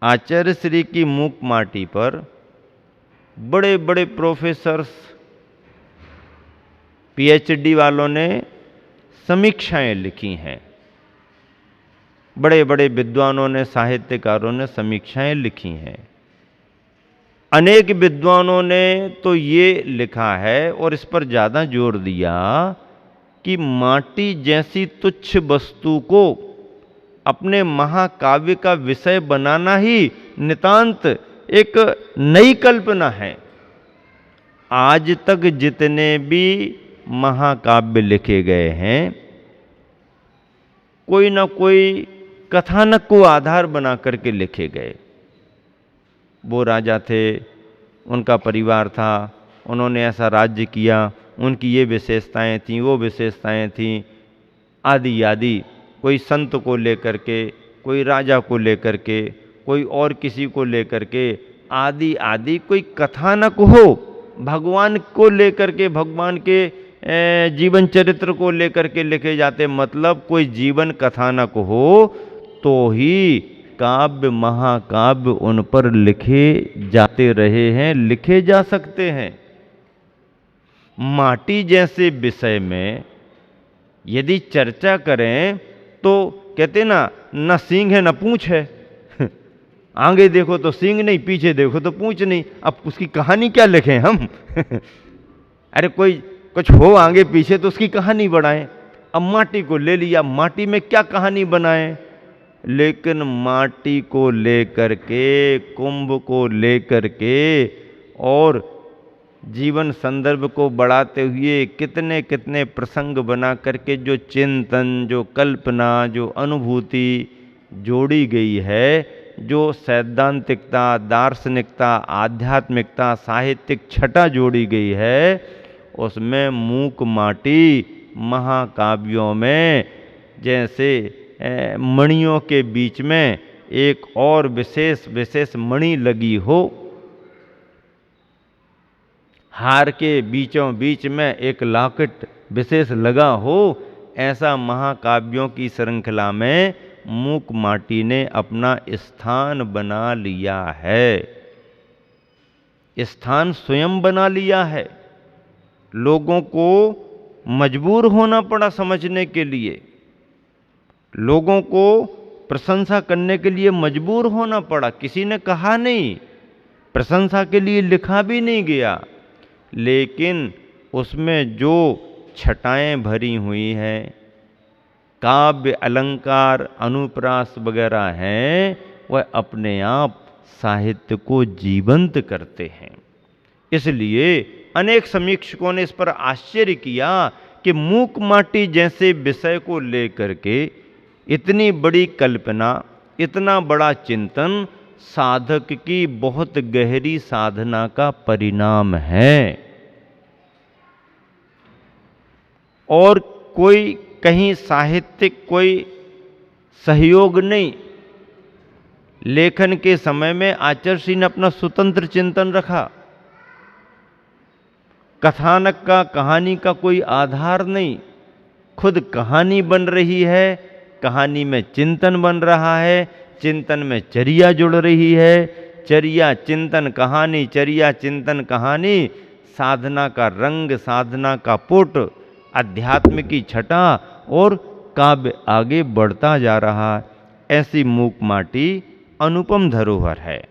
आचार्य श्री की मूक माटी पर बड़े बड़े प्रोफेसर्स, पीएचडी वालों ने समीक्षाएं लिखी हैं। बड़े बड़े विद्वानों ने, साहित्यकारों ने समीक्षाएं लिखी हैं। अनेक विद्वानों ने तो ये लिखा है और इस पर ज़्यादा जोर दिया कि माटी जैसी तुच्छ वस्तु को अपने महाकाव्य का विषय बनाना ही नितांत एक नई कल्पना है। आज तक जितने भी महाकाव्य लिखे गए हैं, कोई ना कोई कथानक को आधार बना करके लिखे गए। वो राजा थे, उनका परिवार था, उन्होंने ऐसा राज्य किया, उनकी ये विशेषताएं थीं, वो विशेषताएं थीं, आदि आदि। कोई संत को लेकर के, कोई राजा को लेकर के, कोई और किसी को लेकर के, आदि आदि कोई कथानक हो, भगवान को लेकर के, भगवान के जीवन चरित्र को लेकर के लिखे जाते। मतलब कोई जीवन कथानक हो तो ही काव्य, महाकाव्य उन पर लिखे जाते रहे हैं, लिखे जा सकते हैं। माटी जैसे विषय में यदि चर्चा करें तो कहते ना, न सींग है न पूंछ है। आगे देखो तो सींग नहीं, पीछे देखो तो पूंछ नहीं। अब उसकी कहानी क्या लिखें हम? अरे कोई कुछ हो आगे पीछे तो उसकी कहानी बढ़ाएं। अब माटी को ले लिया, माटी में क्या कहानी बनाएं? लेकिन माटी को लेकर के, कुंभ को लेकर के और जीवन संदर्भ को बढ़ाते हुए कितने कितने प्रसंग बना करके जो चिंतन, जो कल्पना, जो अनुभूति जोड़ी गई है, जो सैद्धांतिकता, दार्शनिकता, आध्यात्मिकता, साहित्यिक छटा जोड़ी गई है, उसमें मूक माटी महाकाव्यों में जैसे मणियों के बीच में एक और विशेष मणि लगी हो, हार के बीचों बीच में एक लॉकेट विशेष लगा हो, ऐसा महाकाव्यों की श्रृंखला में मूक माटी ने अपना स्थान बना लिया है। स्थान स्वयं बना लिया है। लोगों को मजबूर होना पड़ा समझने के लिए, लोगों को प्रशंसा करने के लिए मजबूर होना पड़ा। किसी ने कहा नहीं, प्रशंसा के लिए लिखा भी नहीं गया, लेकिन उसमें जो छटाएं भरी हुई हैं, काव्य, अलंकार, अनुप्रास वगैरह हैं, वह अपने आप साहित्य को जीवंत करते हैं। इसलिए अनेक समीक्षकों ने इस पर आश्चर्य किया कि मूक माटी जैसे विषय को लेकर के इतनी बड़ी कल्पना, इतना बड़ा चिंतन साधक की बहुत गहरी साधना का परिणाम है। और कोई कहीं साहित्यिक कोई सहयोग नहीं। लेखन के समय में आचार्य श्री ने अपना स्वतंत्र चिंतन रखा। कथानक का, कहानी का कोई आधार नहीं। खुद कहानी बन रही है, कहानी में चिंतन बन रहा है, चिंतन में चर्या जुड़ रही है, चर्या चिंतन कहानी, चर्या चिंतन कहानी, साधना का रंग, साधना का पुट, अध्यात्म की छटा और काव्य आगे बढ़ता जा रहा है। ऐसी मूक माटी अनुपम धरोहर है।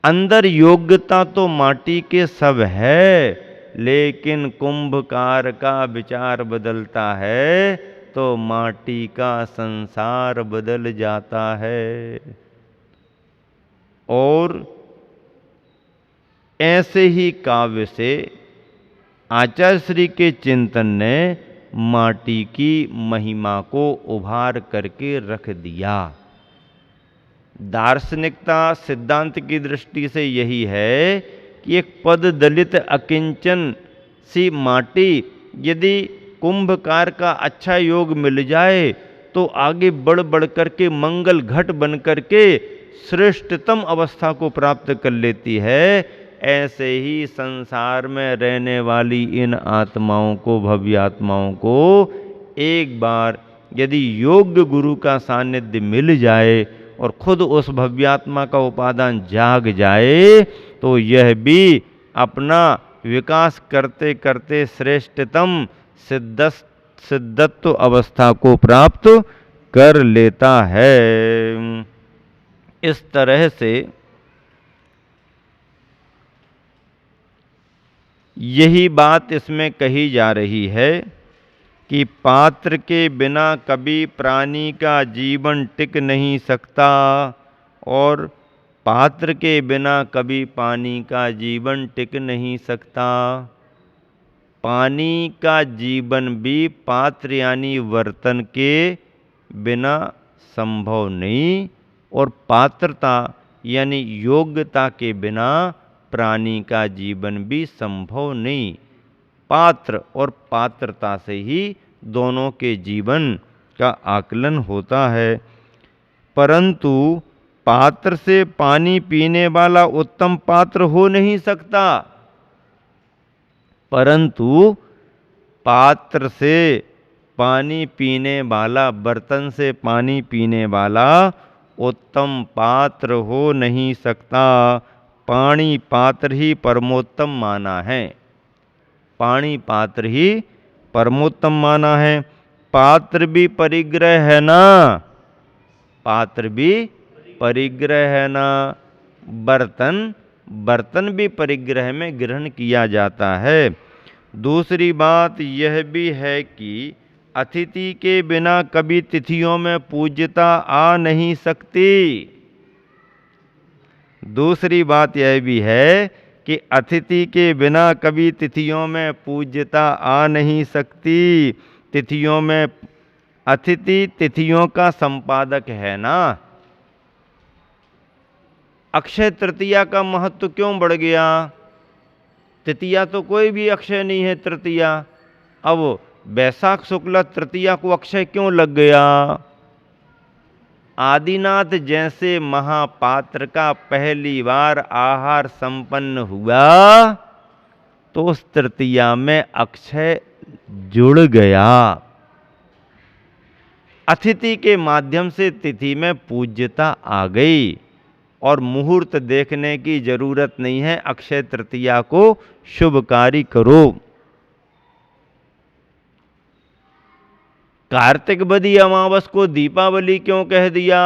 अंदर योग्यता तो माटी के सब है, लेकिन कुंभकार का विचार बदलता है तो माटी का संसार बदल जाता है। और ऐसे ही काव्य से आचार्य श्री के चिंतन ने माटी की महिमा को उभार करके रख दिया। दार्शनिकता, सिद्धांत की दृष्टि से यही है कि एक पद दलित अकिंचन सी माटी यदि कुंभकार का अच्छा योग मिल जाए तो आगे बढ़ बढ़ करके मंगल घट बन करके श्रेष्ठतम अवस्था को प्राप्त कर लेती है। ऐसे ही संसार में रहने वाली इन आत्माओं को, भव्य आत्माओं को एक बार यदि योग्य गुरु का सानिध्य मिल जाए और खुद उस भव्यात्मा का उपादान जाग जाए तो यह भी अपना विकास करते करते श्रेष्ठतम सिद्धत्व अवस्था को प्राप्त कर लेता है। इस तरह से यही बात इसमें कही जा रही है कि पात्र के बिना कभी प्राणी का जीवन टिक नहीं सकता और पात्र के बिना कभी पानी का जीवन टिक नहीं सकता। पानी का जीवन भी पात्र यानी बर्तन के बिना संभव नहीं और पात्रता यानी योग्यता के बिना प्राणी का जीवन भी संभव नहीं। पात्र और पात्रता से ही दोनों के जीवन का आकलन होता है। परंतु पात्र से पानी पीने वाला उत्तम पात्र हो नहीं सकता, परंतु पात्र से पानी पीने वाला, बर्तन से पानी पीने वाला उत्तम पात्र हो नहीं सकता। पानी पात्र ही परमोत्तम माना है, पानी पात्र ही परमोत्तम माना है। पात्र भी परिग्रह है ना, पात्र भी परिग्रह है ना। बर्तन भी परिग्रह में ग्रहण किया जाता है। दूसरी बात यह भी है कि अतिथि के बिना कभी तिथियों में पूज्यता आ नहीं सकती। दूसरी बात यह भी है कि अतिथि के बिना कभी तिथियों में पूज्यता आ नहीं सकती। तिथियों में अतिथि तिथियों का संपादक है ना। अक्षय तृतीया का महत्व क्यों बढ़ गया? तृतीया तो कोई भी अक्षय नहीं है तृतीया। अब बैसाख शुक्ल तृतीया को अक्षय क्यों लग गया? आदिनाथ जैसे महापात्र का पहली बार आहार संपन्न हुआ तो उस तृतीया में अक्षय जुड़ गया। अतिथि के माध्यम से तिथि में पूज्यता आ गई और मुहूर्त देखने की जरूरत नहीं है। अक्षय तृतीया को शुभकारी करो। कार्तिक बदी अमावस को दीपावली क्यों कह दिया?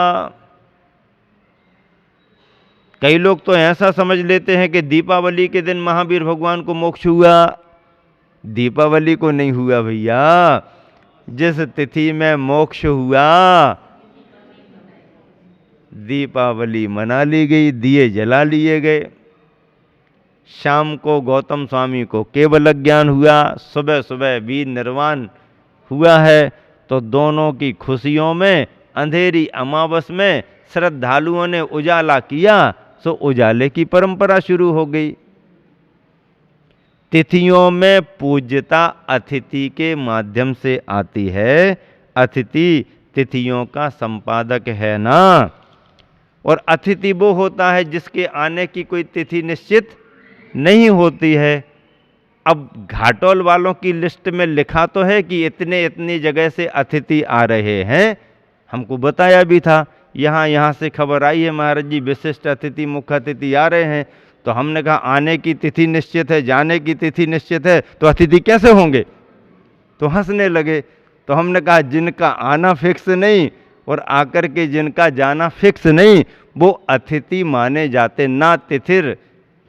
कई लोग तो ऐसा समझ लेते हैं कि दीपावली के दिन महावीर भगवान को मोक्ष हुआ। दीपावली को नहीं हुआ भैया। जिस तिथि में मोक्ष हुआ दीपावली मना ली गई, दिए जला लिए गए। शाम को गौतम स्वामी को केवल ज्ञान हुआ, सुबह सुबह वीर निर्वाण हुआ है। तो दोनों की खुशियों में अंधेरी अमावस में श्रद्धालुओं ने उजाला किया, सो उजाले की परंपरा शुरू हो गई। तिथियों में पूज्यता अतिथि के माध्यम से आती है। अतिथि तिथियों का संपादक है ना। और अतिथि वो होता है जिसके आने की कोई तिथि निश्चित नहीं होती है। अब घाटोल वालों की लिस्ट में लिखा तो है कि इतने इतनी जगह से अतिथि आ रहे हैं, हमको बताया भी था। यहाँ से खबर आई है महाराज जी विशिष्ट अतिथि मुख्य अतिथि आ रहे हैं। तो हमने कहा आने की तिथि निश्चित है, जाने की तिथि निश्चित है, तो अतिथि कैसे होंगे? तो हंसने लगे। तो हमने कहा जिनका आना फिक्स नहीं और आकर के जिनका जाना फिक्स नहीं वो अतिथि माने जाते। ना तिथिर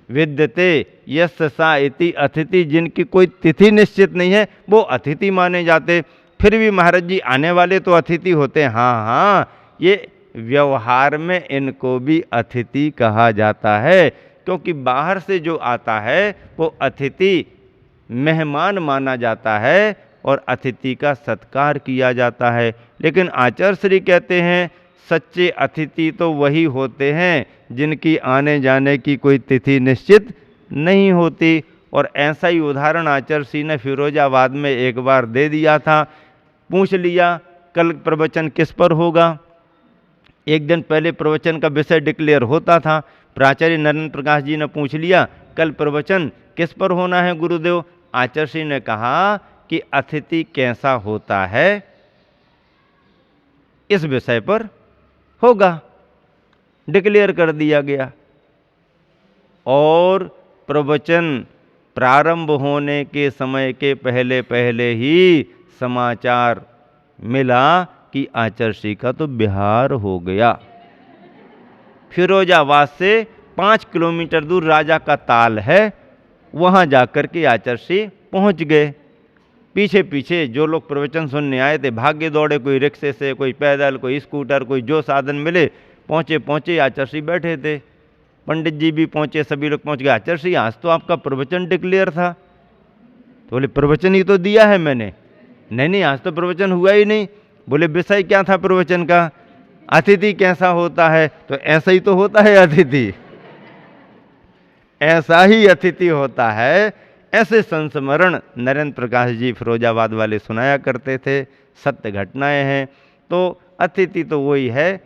विद्यते यस्य सा इति अतिथि, जिनकी कोई तिथि निश्चित नहीं है वो अतिथि माने जाते। फिर भी महाराज जी आने वाले तो अतिथि होते हैं। हाँ, ये व्यवहार में इनको भी अतिथि कहा जाता है, क्योंकि बाहर से जो आता है वो अतिथि मेहमान माना जाता है और अतिथि का सत्कार किया जाता है। लेकिन आचार्य श्री कहते हैं सच्चे अतिथि तो वही होते हैं जिनकी आने जाने की कोई तिथि निश्चित नहीं होती। और ऐसा ही उदाहरण आचार्य श्री ने फिरोजाबाद में एक बार दे दिया था। पूछ लिया कल प्रवचन किस पर होगा। एक दिन पहले प्रवचन का विषय डिक्लेयर होता था। प्राचार्य नरेंद्र प्रकाश जी ने पूछ लिया कल प्रवचन किस पर होना है गुरुदेव। आचार्य श्री ने कहा कि अतिथि कैसा होता है इस विषय पर होगा। डिक्लेयर कर दिया गया। और प्रवचन प्रारंभ होने के समय के पहले पहले ही समाचार मिला कि आचर्षी का तो बिहार हो गया। फिरोजाबाद से 5 किलोमीटर दूर राजा का ताल है, वहां जाकर के आचर्षी पहुंच गए। पीछे पीछे जो लोग प्रवचन सुनने आए थे भागे दौड़े, कोई रिक्शे से, कोई पैदल, कोई स्कूटर, कोई जो साधन मिले, पहुंचे। आचर्षी बैठे थे, पंडित जी भी पहुंचे, सभी लोग पहुंच गए। आचर्षी आज तो आपका प्रवचन डिक्लेयर था। तो बोले प्रवचन ही तो दिया है मैंने। नहीं, आज तो प्रवचन हुआ ही नहीं। बोले विषय क्या था प्रवचन का? अतिथि कैसा होता है? तो ऐसा ही तो होता है अतिथि, ऐसा ही अतिथि होता है। ऐसे संस्मरण नरेंद्र प्रकाश जी फिरोजाबाद वाले सुनाया करते थे, सत्य घटनाएं हैं। तो अतिथि तो वही है,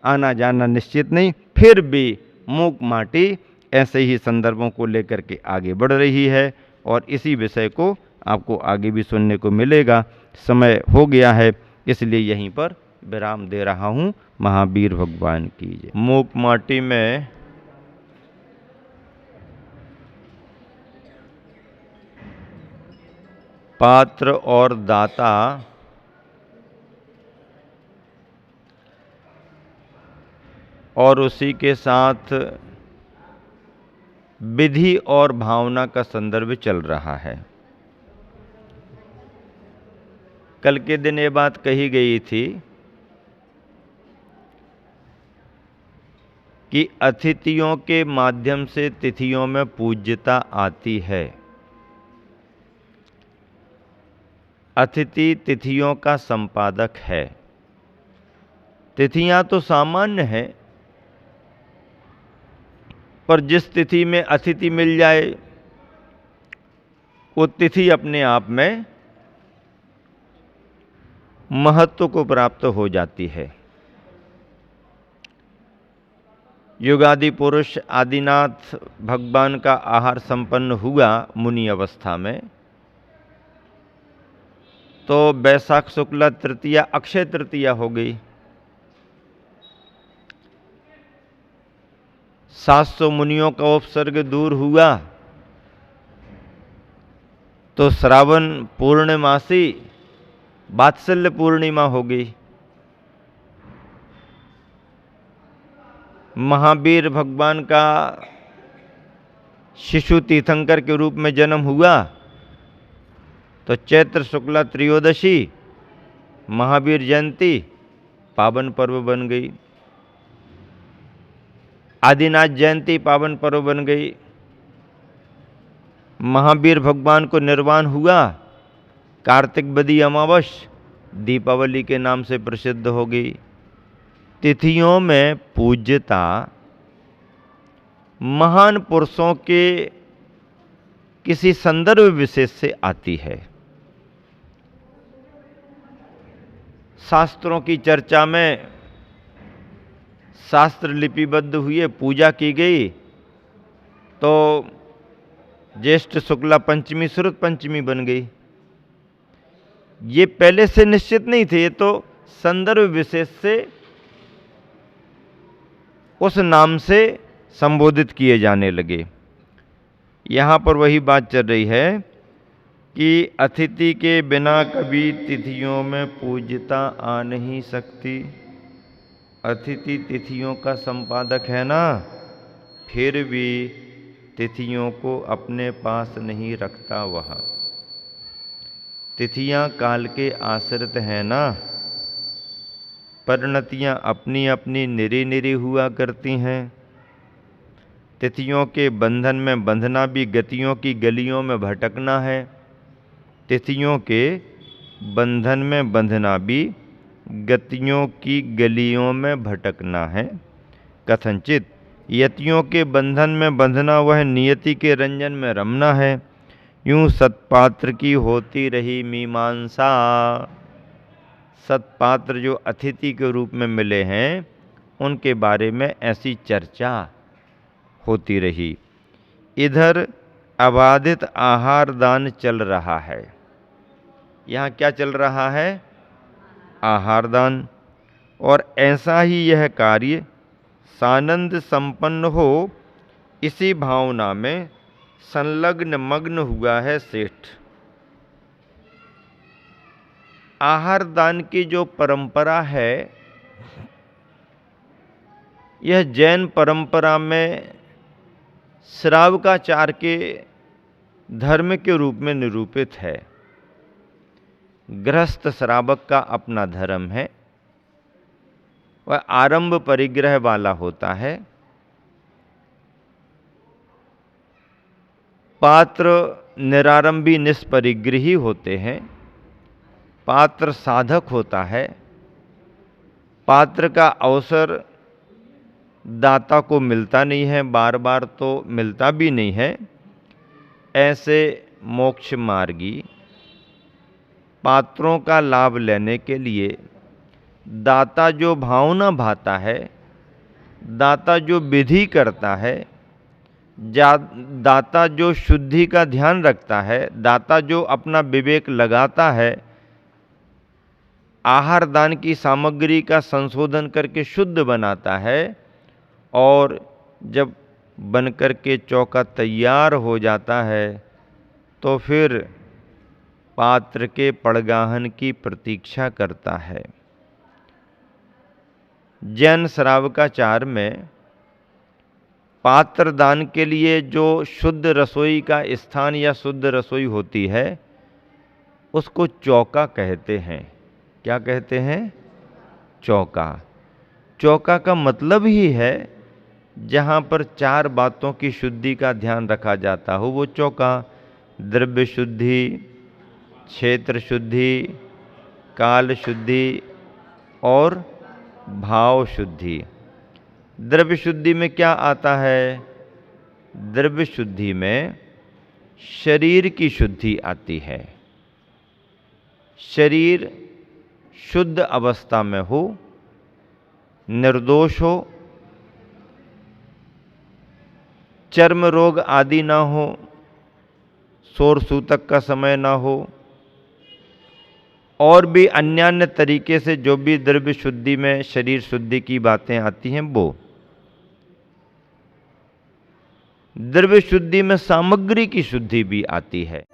आना जाना निश्चित नहीं, फिर भी मूक माटी ऐसे ही संदर्भों को लेकर के आगे बढ़ रही है और इसी विषय को आपको आगे भी सुनने को मिलेगा। समय हो गया है, इसलिए यहीं पर विराम दे रहा हूँ। महावीर भगवान की जय। मूक माटी में पात्र और दाता और उसी के साथ विधि और भावना का संदर्भ चल रहा है। कल के दिन ये बात कही गई थी कि अतिथियों के माध्यम से तिथियों में पूज्यता आती है। अतिथि तिथियों का संपादक है। तिथियां तो सामान्य है, पर जिस तिथि में अतिथि मिल जाए वो तिथि अपने आप में महत्व को प्राप्त हो जाती है। युगादि पुरुष आदिनाथ भगवान का आहार संपन्न हुआ मुनि अवस्था में, तो बैसाख शुक्ला तृतीया अक्षय तृतीया हो गई। 700 मुनियों का उपसर्ग दूर हुआ तो श्रावण पूर्णमासी वात्सल्य पूर्णिमा हो गई। महावीर भगवान का शिशु तीर्थंकर के रूप में जन्म हुआ तो चैत्र शुक्ला त्रयोदशी महावीर जयंती पावन पर्व बन गई। आदिनाथ जयंती पावन पर्व बन गई। महावीर भगवान को निर्वाण हुआ कार्तिक बदी अमावस दीपावली के नाम से प्रसिद्ध हो गई। तिथियों में पूज्यता महान पुरुषों के किसी संदर्भ विशेष से आती है। शास्त्रों की चर्चा में शास्त्र लिपिबद्ध हुए, पूजा की गई, तो ज्येष्ठ शुक्ला पंचमी श्रुत पंचमी बन गई। ये पहले से निश्चित नहीं थे, ये तो संदर्भ विशेष से उस नाम से संबोधित किए जाने लगे। यहाँ पर वही बात चल रही है कि अतिथि के बिना कभी तिथियों में पूज्यता आ नहीं सकती। अतिथि तिथियों का संपादक है ना, फिर भी तिथियों को अपने पास नहीं रखता वह। तिथियां काल के आश्रित हैं ना, परिणतियां अपनी अपनी निरी निरी हुआ करती हैं। तिथियों के बंधन में बंधना भी गतियों की गलियों में भटकना है। तिथियों के बंधन में बंधना भी गतियों की गलियों में भटकना है। कथनचित यतियों के बंधन में बंधना वह नियति के रंजन में रमना है। यूं सत्पात्र की होती रही मीमांसा। सत्पात्र जो अतिथि के रूप में मिले हैं उनके बारे में ऐसी चर्चा होती रही। इधर अबाधित आहार दान चल रहा है। यहाँ क्या चल रहा है? आहार दान। और ऐसा ही यह कार्य सानंद संपन्न हो, इसी भावना में संलग्न मग्न हुआ है सेठ। आहार दान की जो परंपरा है, यह जैन परंपरा में श्रावकाचार के धर्म के रूप में निरूपित है। गृहस्थ श्रावक का अपना धर्म है, वह आरंभ परिग्रह वाला होता है। पात्र निरारंभी निष्परिग्रही होते हैं। पात्र साधक होता है। पात्र का अवसर दाता को मिलता नहीं है, बार बार तो मिलता भी नहीं है। ऐसे मोक्ष मार्गी पात्रों का लाभ लेने के लिए दाता जो भावना भाता है, दाता जो विधि करता है, दाता जो शुद्धि का ध्यान रखता है, दाता जो अपना विवेक लगाता है, आहार दान की सामग्री का संशोधन करके शुद्ध बनाता है, और जब बनकर के चौका तैयार हो जाता है तो फिर पात्र के पड़गाहन की प्रतीक्षा करता है। जैन श्रावकाचार में पात्र दान के लिए जो शुद्ध रसोई का स्थान या शुद्ध रसोई होती है, उसको चौका कहते हैं। क्या कहते हैं? चौका। चौका का मतलब ही है जहाँ पर 4 बातों की शुद्धि का ध्यान रखा जाता हो, वो चौका। द्रव्य शुद्धि, क्षेत्र शुद्धि, काल शुद्धि और भाव शुद्धि। द्रव्य शुद्धि में क्या आता है? द्रव्य शुद्धि में शरीर की शुद्धि आती है। शरीर शुद्ध अवस्था में हो, निर्दोष हो, चर्म रोग आदि ना हो, शोर सूतक का समय ना हो, और भी अन्य तरीके से जो भी द्रव्य शुद्धि में शरीर शुद्धि की बातें आती हैं, वो द्रव्य शुद्धि में सामग्री की शुद्धि भी आती है।